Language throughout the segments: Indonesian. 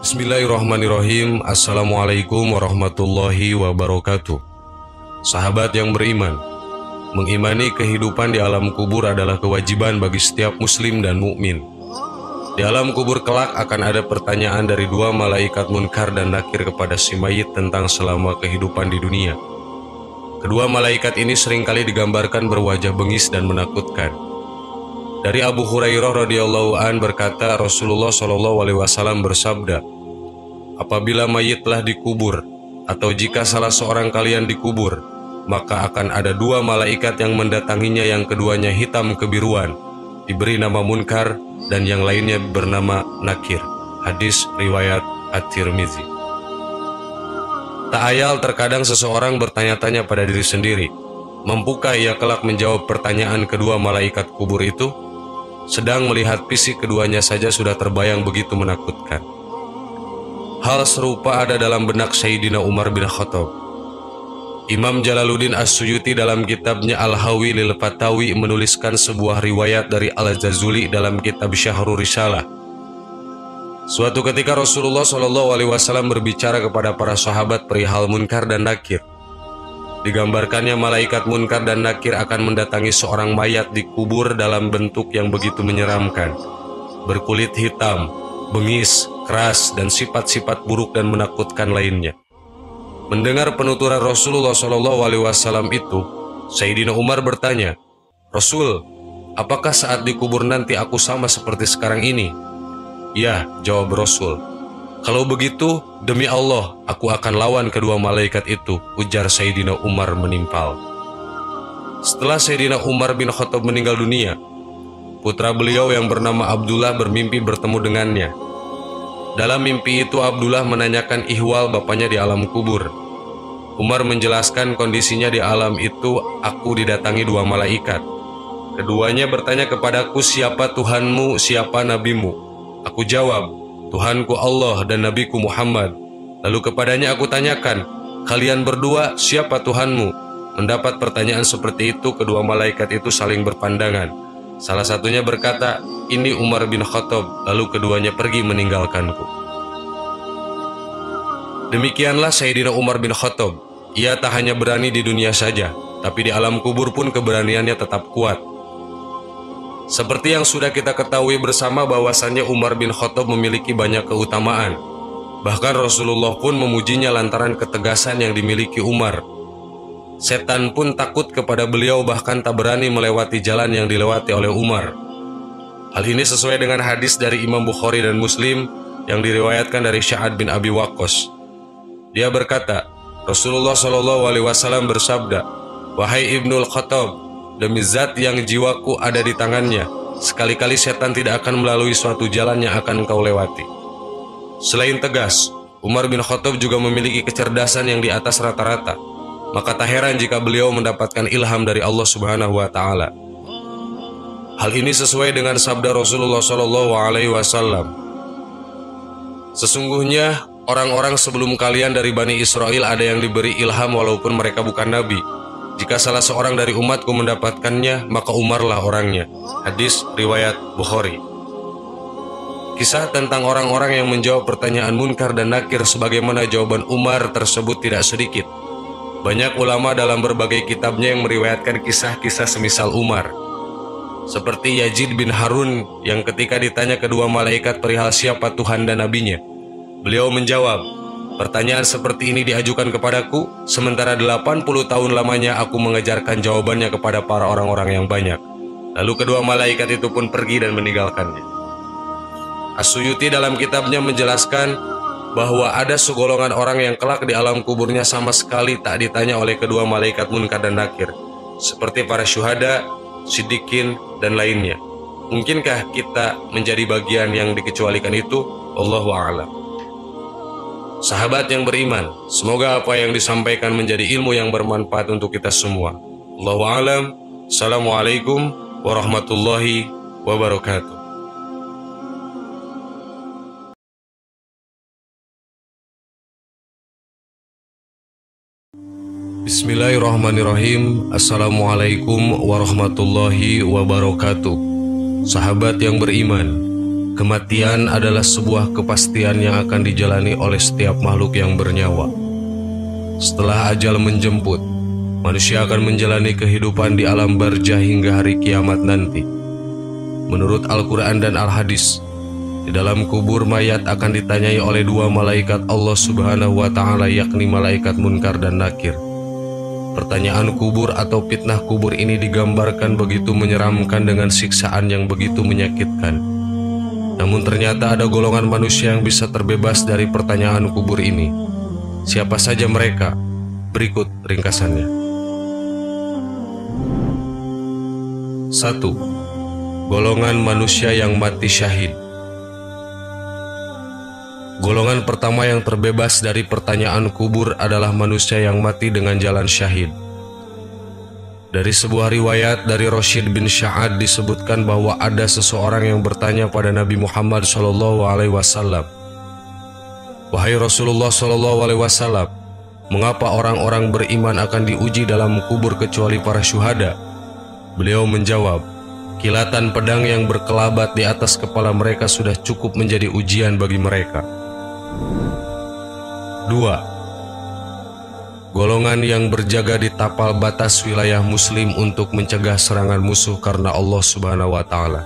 Bismillahirrahmanirrahim. Assalamualaikum warahmatullahi wabarakatuh. Sahabat yang beriman, mengimani kehidupan di alam kubur adalah kewajiban bagi setiap muslim dan mukmin. Di alam kubur kelak akan ada pertanyaan dari dua malaikat munkar dan nakir kepada si mayit tentang selama kehidupan di dunia. Kedua malaikat ini seringkali digambarkan berwajah bengis dan menakutkan. Dari Abu Hurairah radhiyallahu an berkata, Rasulullah shallallahu alaihi wasallam bersabda, apabila mayit telah dikubur atau jika salah seorang kalian dikubur, maka akan ada dua malaikat yang mendatanginya, yang keduanya hitam kebiruan, diberi nama Munkar, dan yang lainnya bernama Nakir. Hadis riwayat At-Tirmizi. Tak ayal terkadang seseorang bertanya-tanya pada diri sendiri, mampukah ia kelak menjawab pertanyaan kedua malaikat kubur itu? Sedang melihat fisik keduanya saja sudah terbayang begitu menakutkan. Hal serupa ada dalam benak Sayyidina Umar bin Khattab. Imam Jalaluddin As-Suyuti dalam kitabnya Al-Hawi lil Fatawi menuliskan sebuah riwayat dari Al-Jazuli dalam kitab Syahrul Risalah. Suatu ketika Rasulullah SAW berbicara kepada para sahabat perihal Munkar dan Nakir. Digambarkannya malaikat Munkar dan Nakir akan mendatangi seorang mayat di kubur dalam bentuk yang begitu menyeramkan, berkulit hitam, bengis, keras, dan sifat-sifat buruk dan menakutkan lainnya. Mendengar penuturan Rasulullah SAW itu, Sayyidina Umar bertanya, Rasul, apakah saat dikubur nanti aku sama seperti sekarang ini? Ya, jawab Rasul. Kalau begitu, demi Allah, aku akan lawan kedua malaikat itu, ujar Sayyidina Umar menimpal. Setelah Sayyidina Umar bin Khattab meninggal dunia, putra beliau yang bernama Abdullah bermimpi bertemu dengannya. Dalam mimpi itu Abdullah menanyakan ihwal bapaknya di alam kubur. Umar menjelaskan kondisinya di alam itu, aku didatangi dua malaikat. Keduanya bertanya kepadaku, siapa Tuhanmu, siapa nabimu? Aku jawab, Tuhanku Allah dan Nabiku Muhammad. Lalu kepadanya aku tanyakan, kalian berdua siapa Tuhanmu? Mendapat pertanyaan seperti itu, kedua malaikat itu saling berpandangan. Salah satunya berkata, ini Umar bin Khattab. Lalu keduanya pergi meninggalkanku. Demikianlah Sayyidina Umar bin Khattab. Ia tak hanya berani di dunia saja, tapi di alam kubur pun keberaniannya tetap kuat. Seperti yang sudah kita ketahui bersama bahwasannya Umar bin Khattab memiliki banyak keutamaan. Bahkan Rasulullah pun memujinya lantaran ketegasan yang dimiliki Umar. Setan pun takut kepada beliau, bahkan tak berani melewati jalan yang dilewati oleh Umar. Hal ini sesuai dengan hadis dari Imam Bukhari dan Muslim yang diriwayatkan dari Sa'ad bin Abi Waqqas. Dia berkata, Rasulullah SAW bersabda, wahai Ibnul Khattab, demi zat yang jiwaku ada di tangannya, sekali-kali setan tidak akan melalui suatu jalan yang akan engkau lewati. Selain tegas, Umar bin Khattab juga memiliki kecerdasan yang di atas rata-rata. Maka tak heran jika beliau mendapatkan ilham dari Allah Subhanahu wa Ta'ala. Hal ini sesuai dengan sabda Rasulullah SAW. Sesungguhnya orang-orang sebelum kalian dari Bani Israel ada yang diberi ilham walaupun mereka bukan nabi. Jika salah seorang dari umatku mendapatkannya, maka Umarlah orangnya. Hadis riwayat Bukhari. Kisah tentang orang-orang yang menjawab pertanyaan Munkar dan Nakir sebagaimana jawaban Umar tersebut tidak sedikit. Banyak ulama dalam berbagai kitabnya yang meriwayatkan kisah-kisah semisal Umar. Seperti Yazid bin Harun yang ketika ditanya kedua malaikat perihal siapa Tuhan dan nabinya, beliau menjawab, pertanyaan seperti ini diajukan kepadaku, sementara 80 tahun lamanya aku mengejarkan jawabannya kepada para orang-orang yang banyak. Lalu kedua malaikat itu pun pergi dan meninggalkannya. As-Suyuti dalam kitabnya menjelaskan bahwa ada segolongan orang yang kelak di alam kuburnya sama sekali tak ditanya oleh kedua malaikat Munkar dan Nakir, seperti para syuhada, siddiqin, dan lainnya. Mungkinkah kita menjadi bagian yang dikecualikan itu? Wallahu a'lam. Sahabat yang beriman, semoga apa yang disampaikan menjadi ilmu yang bermanfaat untuk kita semua. Allahu a'lam. Assalamualaikum warahmatullahi wabarakatuh. Bismillahirrahmanirrahim. Assalamualaikum warahmatullahi wabarakatuh. Sahabat yang beriman, Kematian adalah sebuah kepastian yang akan dijalani oleh setiap makhluk yang bernyawa. Setelah ajal menjemput, manusia akan menjalani kehidupan di alam barzah hingga hari kiamat nanti. Menurut Al-Quran dan Al-Hadis, di dalam kubur mayat akan ditanyai oleh dua malaikat Allah Subhanahu wa Ta'ala, yakni malaikat Munkar dan Nakir. Pertanyaan kubur atau fitnah kubur ini digambarkan begitu menyeramkan dengan siksaan yang begitu menyakitkan. Namun ternyata ada golongan manusia yang bisa terbebas dari pertanyaan kubur ini. Siapa saja mereka? Berikut ringkasannya. 1. Golongan manusia yang mati syahid. Golongan pertama yang terbebas dari pertanyaan kubur adalah manusia yang mati dengan jalan syahid. Dari sebuah riwayat dari Rashid bin Sya'ad disebutkan bahwa ada seseorang yang bertanya pada Nabi Muhammad SAW, "Wahai Rasulullah SAW, mengapa orang-orang beriman akan diuji dalam kubur kecuali para syuhada?" Beliau menjawab, "Kilatan pedang yang berkelabat di atas kepala mereka sudah cukup menjadi ujian bagi mereka." 2. Golongan yang berjaga di tapal batas wilayah muslim untuk mencegah serangan musuh karena Allah Subhanahu wa Ta'ala.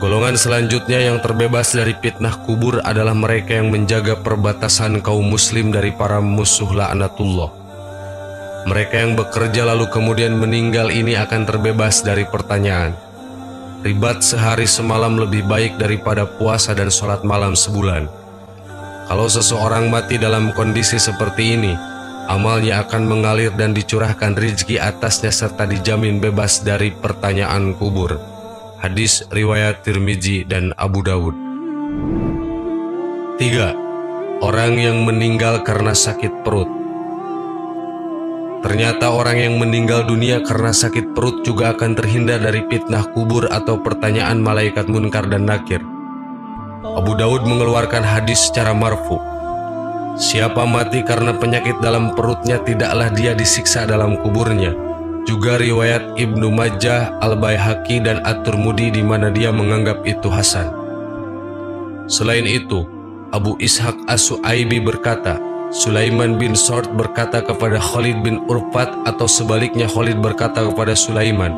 Golongan selanjutnya yang terbebas dari fitnah kubur adalah mereka yang menjaga perbatasan kaum muslim dari para musuh laknatullah. Mereka yang bekerja lalu kemudian meninggal ini akan terbebas dari pertanyaan. Ribat sehari semalam lebih baik daripada puasa dan sholat malam sebulan. Kalau seseorang mati dalam kondisi seperti ini, amalnya akan mengalir dan dicurahkan rezeki atasnya serta dijamin bebas dari pertanyaan kubur. Hadis riwayat Tirmizi dan Abu Dawud. 3. Orang yang meninggal karena sakit perut. Ternyata orang yang meninggal dunia karena sakit perut juga akan terhindar dari fitnah kubur atau pertanyaan malaikat Munkar dan Nakir. Abu Dawud mengeluarkan hadis secara marfu. Siapa mati karena penyakit dalam perutnya, tidaklah dia disiksa dalam kuburnya. Juga riwayat Ibnu Majah, Al-Baihaqi dan At-Tirmidzi di mana dia menganggap itu hasan. Selain itu, Abu Ishaq As-Su'aibi berkata, Sulaiman bin Sard berkata kepada Khalid bin Urfat atau sebaliknya Khalid berkata kepada Sulaiman,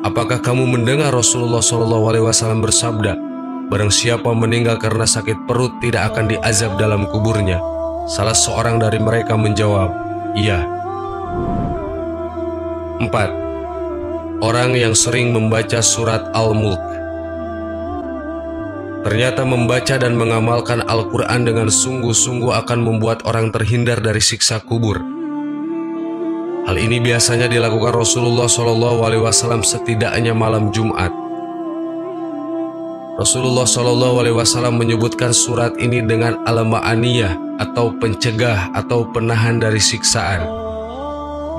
"Apakah kamu mendengar Rasulullah SAW bersabda, barang siapa meninggal karena sakit perut tidak akan diazab dalam kuburnya?" Salah seorang dari mereka menjawab, "Iya." 4. Orang yang sering membaca surat Al-Mulk. Ternyata membaca dan mengamalkan Al-Quran dengan sungguh-sungguh akan membuat orang terhindar dari siksa kubur. Hal ini biasanya dilakukan Rasulullah SAW setidaknya malam Jumat. Rasulullah SAW menyebutkan surat ini dengan al-ma'aniyah atau pencegah atau penahan dari siksaan.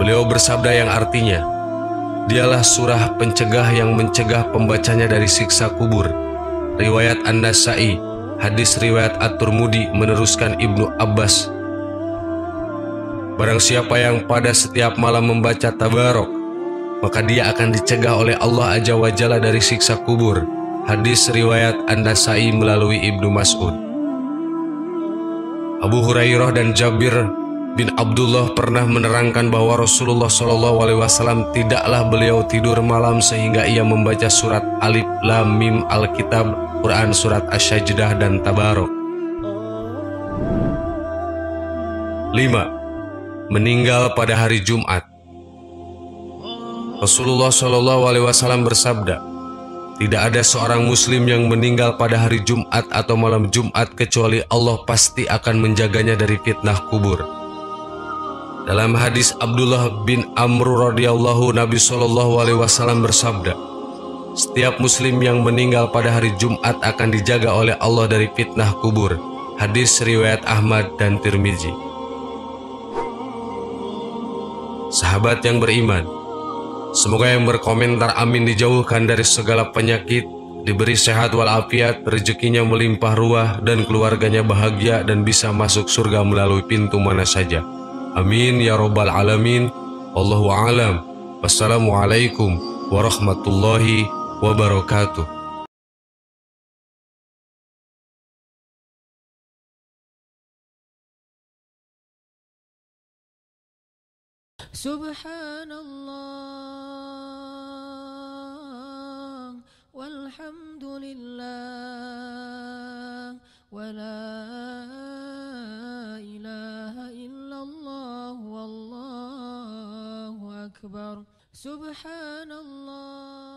Beliau bersabda yang artinya, dialah surah pencegah yang mencegah pembacanya dari siksa kubur. Riwayat An-Nasa'i, hadis riwayat At-Tirmidzi meneruskan Ibnu Abbas, barang siapa yang pada setiap malam membaca Tabarok, maka dia akan dicegah oleh Allah Azza wa Jalla dari siksa kubur. Hadis riwayat An-Nasa'i melalui Ibnu Mas'ud. Abu Hurairah dan Jabir bin Abdullah pernah menerangkan bahwa Rasulullah SAW tidaklah beliau tidur malam sehingga ia membaca surat Alif Lam Mim Al-Kitab, Quran surat Asy-Sajdah dan Tabarok. 5. Meninggal pada hari Jumat. Rasulullah SAW bersabda, tidak ada seorang muslim yang meninggal pada hari Jumat atau malam Jumat kecuali Allah pasti akan menjaganya dari fitnah kubur. Dalam hadis Abdullah bin Amr radhiyallahu Nabi SAW bersabda, setiap muslim yang meninggal pada hari Jumat akan dijaga oleh Allah dari fitnah kubur. Hadis riwayat Ahmad dan Tirmizi. Sahabat yang beriman, semoga yang berkomentar amin dijauhkan dari segala penyakit, diberi sehat walafiat, rezekinya melimpah ruah, dan keluarganya bahagia dan bisa masuk surga melalui pintu mana saja. Amin ya rabbal alamin. Wallahu a'lam. Wassalamualaikum warahmatullahi wabarakatuh. Subhanallah walhamdulillah wala ilaha illallah wallahu akbar. Subhanallah